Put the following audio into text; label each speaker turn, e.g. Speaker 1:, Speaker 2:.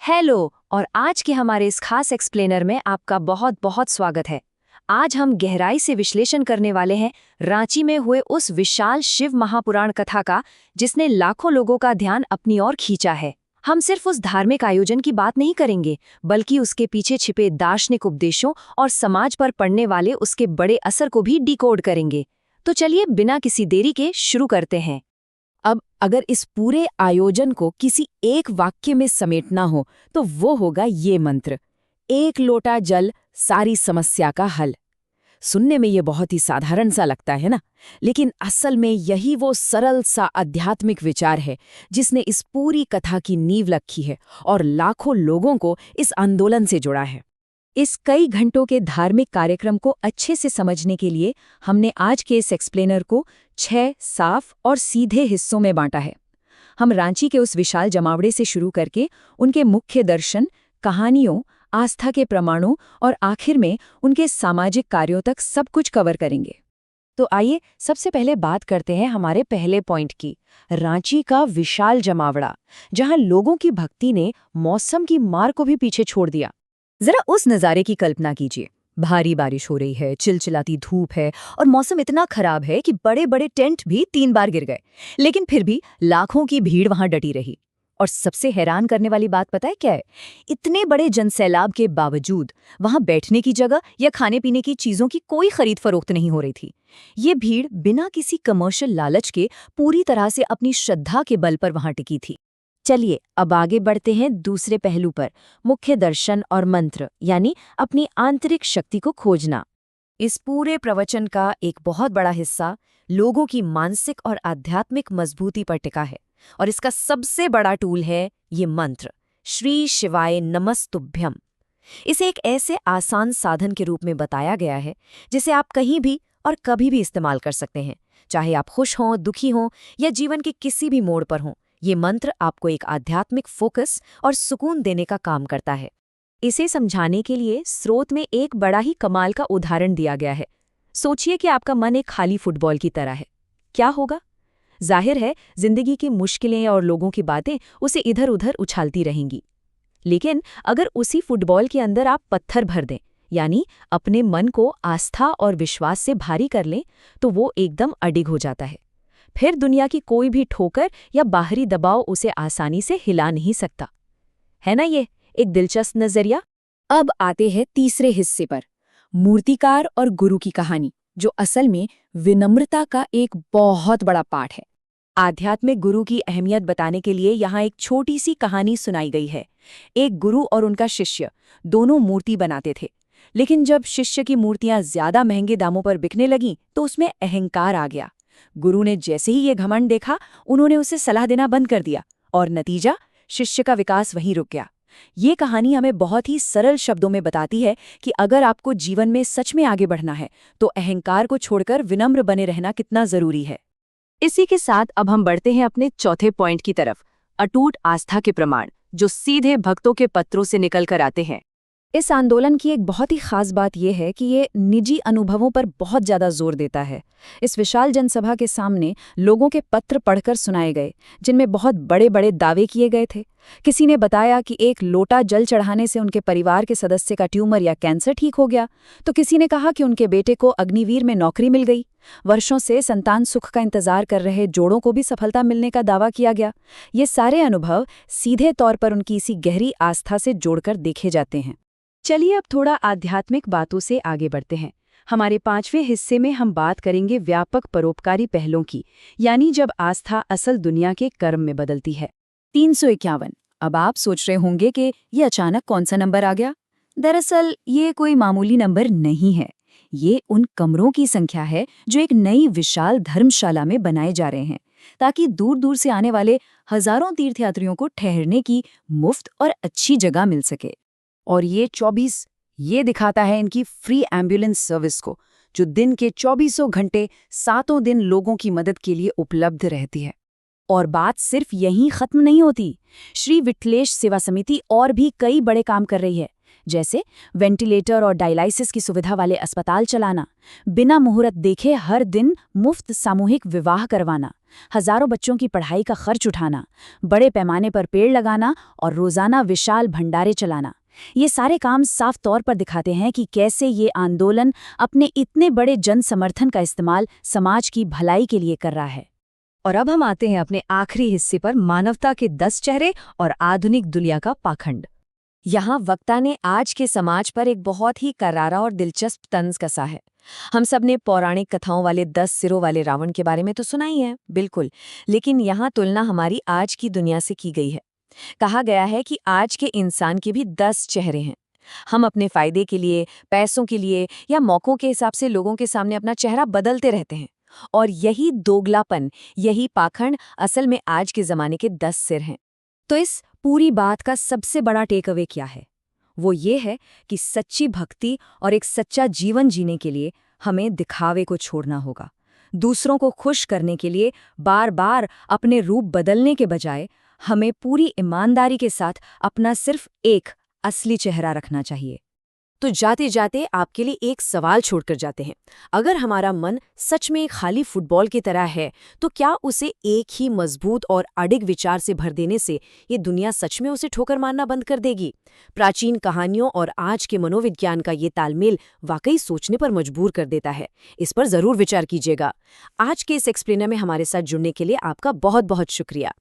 Speaker 1: Hello और आज के हमारे इस खास एक्सप्लेनर में आपका बहुत बहुत स्वागत है। आज हम गहराई से विश्लेषण करने वाले हैं रांची में हुए उस विशाल शिव महापुराण कथा का, जिसने लाखों लोगों का ध्यान अपनी ओर खींचा है। हम सिर्फ उस धार्मिक आयोजन की बात नहीं करेंगे, बल्कि उसके पीछे छिपे दार्शनिक उपदेशों और समाज पर पड़ने वाले उसके बड़े असर को भी डिकोड करेंगे। तो चलिए बिना किसी देरी के शुरू करते हैं।
Speaker 2: अब अगर इस पूरे आयोजन को किसी एक वाक्य में समेटना हो तो वो होगा ये मंत्र, एक लोटा जल सारी समस्या का हल। सुनने में ये बहुत ही साधारण सा लगता है ना, लेकिन असल में यही वो सरल सा आध्यात्मिक विचार है जिसने इस पूरी कथा की नींव रखी है और लाखों लोगों को इस आंदोलन से जुड़ा है। इस कई घंटों के धार्मिक कार्यक्रम को अच्छे से समझने के लिए हमने आज के इस एक्सप्लेनर को 6 साफ और सीधे हिस्सों में बांटा है। हम रांची के उस विशाल जमावड़े से शुरू करके उनके मुख्य दर्शन, कहानियों, आस्था के प्रमाणों और आखिर में उनके सामाजिक कार्यों तक सब कुछ कवर करेंगे। तो आइए सबसे पहले बात करते हैं हमारे पहले पॉइंट की, रांची का विशाल जमावड़ा, जहां लोगों की भक्ति ने मौसम की मार को भी पीछे छोड़ दिया। जरा उस नज़ारे की कल्पना कीजिए। भारी बारिश हो रही है, चिलचिलाती धूप है और मौसम इतना खराब है कि बड़े बड़े टेंट भी 3 बार गिर गए, लेकिन फिर भी लाखों की भीड़ वहां डटी रही। और सबसे हैरान करने वाली बात पता है क्या है? इतने बड़े जनसैलाब के बावजूद वहां बैठने की जगह या खाने पीने की चीजों की कोई खरीद फरोख्त नहीं हो रही थी। ये भीड़ बिना किसी कमर्शियल लालच के पूरी तरह से अपनी श्रद्धा के बल पर वहां टिकी थी। चलिए अब आगे बढ़ते हैं दूसरे पहलू पर, मुख्य दर्शन और मंत्र, यानी अपनी आंतरिक शक्ति को खोजना। इस पूरे प्रवचन का एक बहुत बड़ा हिस्सा लोगों की मानसिक और आध्यात्मिक मजबूती पर टिका है, और इसका सबसे बड़ा टूल है ये मंत्र, श्री शिवाय नमस्तुभ्यम। इसे एक ऐसे आसान साधन के रूप में बताया गया है जिसे आप कहीं भी और कभी भी इस्तेमाल कर सकते हैं, चाहे आप खुश हों, दुखी हों या जीवन के किसी भी मोड़ पर हों। ये मंत्र आपको एक आध्यात्मिक फोकस और सुकून देने का काम करता है। इसे समझाने के लिए स्रोत में एक बड़ा ही कमाल का उदाहरण दिया गया है। सोचिए कि आपका मन एक खाली फुटबॉल की तरह है। क्या होगा? जाहिर है जिंदगी की मुश्किलें और लोगों की बातें उसे इधर उधर उछालती रहेंगी। लेकिन अगर उसी फुटबॉल के अंदर आप पत्थर भर दें, यानी अपने मन को आस्था और विश्वास से भारी कर लें, तो वो एकदम अडिग हो जाता है। फिर दुनिया की कोई भी ठोकर या बाहरी दबाव उसे आसानी से हिला नहीं सकता। है ना ये एक दिलचस्प नजरिया? अब आते हैं तीसरे हिस्से पर, मूर्तिकार और गुरु की कहानी, जो असल में विनम्रता का एक बहुत बड़ा पाठ है। आध्यात्मिक गुरु की अहमियत बताने के लिए यहाँ एक छोटी सी कहानी सुनाई गई है। एक गुरु और उनका शिष्य दोनों मूर्ति बनाते थे, लेकिन जब शिष्य की मूर्तियां ज्यादा महंगे दामों पर बिकने लगीं तो उसमें अहंकार आ गया। गुरु ने जैसे ही ये घमंड देखा, उन्होंने उसे सलाह देना बंद कर दिया और नतीजा, शिष्य का विकास वहीं रुक गया। ये कहानी हमें बहुत ही सरल शब्दों में बताती है कि अगर आपको जीवन में सच में आगे बढ़ना है तो अहंकार को छोड़कर विनम्र बने रहना कितना जरूरी है। इसी के साथ अब हम बढ़ते हैं अपने चौथे पॉइंट की तरफ, अटूट आस्था के प्रमाण, जो सीधे भक्तों के पत्रों से निकल कर आते हैं। इस आंदोलन की एक बहुत ही खास बात यह है कि ये निजी अनुभवों पर बहुत ज़्यादा जोर देता है। इस विशाल जनसभा के सामने लोगों के पत्र पढ़कर सुनाए गए, जिनमें बहुत बड़े बड़े दावे किए गए थे। किसी ने बताया कि एक लोटा जल चढ़ाने से उनके परिवार के सदस्य का ट्यूमर या कैंसर ठीक हो गया, तो किसी ने कहा कि उनके बेटे को अग्निवीर में नौकरी मिल गई। वर्षों से संतान सुख का इंतजार कर रहे जोड़ों को भी सफलता मिलने का दावा किया गया। ये सारे अनुभव सीधे तौर पर उनकी इसी गहरी आस्था से जोड़कर देखे जाते हैं। चलिए अब थोड़ा आध्यात्मिक बातों से आगे बढ़ते हैं। हमारे 5वें हिस्से में हम बात करेंगे व्यापक परोपकारी पहलों की, यानी जब आस्था असल दुनिया के कर्म में बदलती है। 351। अब आप सोच रहे होंगे कि ये अचानक कौन सा नंबर आ गया? दरअसल ये कोई मामूली नंबर नहीं है। ये उन कमरों की संख्या है जो एक नई विशाल धर्मशाला में बनाए जा रहे हैं, ताकि दूर दूर से आने वाले हजारों तीर्थयात्रियों को ठहरने की मुफ्त और अच्छी जगह मिल सके। और ये 24 ये दिखाता है इनकी फ्री एम्बुलेंस सर्विस को, जो दिन के 24 घंटे 7 दिन लोगों की मदद के लिए उपलब्ध रहती है। और बात सिर्फ यहीं खत्म नहीं होती। श्री विठलेश सेवा समिति और भी कई बड़े काम कर रही है, जैसे वेंटिलेटर और डायलाइसिस की सुविधा वाले अस्पताल चलाना, बिना मुहूर्त देखे हर दिन मुफ्त सामूहिक विवाह करवाना, हजारों बच्चों की पढ़ाई का खर्च उठाना, बड़े पैमाने पर पेड़ लगाना और रोजाना विशाल भंडारे चलाना। ये सारे काम साफ तौर पर दिखाते हैं कि कैसे ये आंदोलन अपने इतने बड़े जन समर्थन का इस्तेमाल समाज की भलाई के लिए कर रहा है।
Speaker 1: और अब हम आते हैं अपने आखिरी हिस्से पर, मानवता के 10 चेहरे और आधुनिक दुनिया का पाखंड। यहाँ वक्ता ने आज के समाज पर एक बहुत ही करारा और दिलचस्प तंज कसा है। हम सब ने पौराणिक कथाओं वाले 10 सिरों वाले रावण के बारे में तो सुना ही है, बिल्कुल, लेकिन यहाँ तुलना हमारी आज की दुनिया से की गई है। कहा गया है कि आज के इंसान के भी 10 चेहरे हैं। हम अपने फायदे के लिए, पैसों के लिए या मौकों के हिसाब से लोगों के सामने अपना चेहरा बदलते रहते हैं, और यही दोगलापन, यही पाखंड असल में आज के जमाने के 10 सिर हैं। तो इस पूरी बात का सबसे बड़ा टेक अवे क्या है? वो ये है कि सच्ची भक्ति और एक सच्चा जीवन जीने के लिए हमें दिखावे को छोड़ना होगा। दूसरों को खुश करने के लिए बार बार अपने रूप बदलने के बजाय हमें पूरी ईमानदारी के साथ अपना सिर्फ एक असली चेहरा रखना चाहिए।
Speaker 2: तो जाते जाते आपके लिए एक सवाल छोड़कर जाते हैं। अगर हमारा मन सच में एक खाली फुटबॉल की तरह है, तो क्या उसे एक ही मजबूत और अडिग विचार से भर देने से ये दुनिया सच में उसे ठोकर मारना बंद कर देगी? प्राचीन कहानियों और आज के मनोविज्ञान का ये तालमेल वाकई सोचने पर मजबूर कर देता है। इस पर जरूर विचार कीजिएगा। आज के इस एक्सप्लेनर में हमारे साथ जुड़ने के लिए आपका बहुत बहुत शुक्रिया।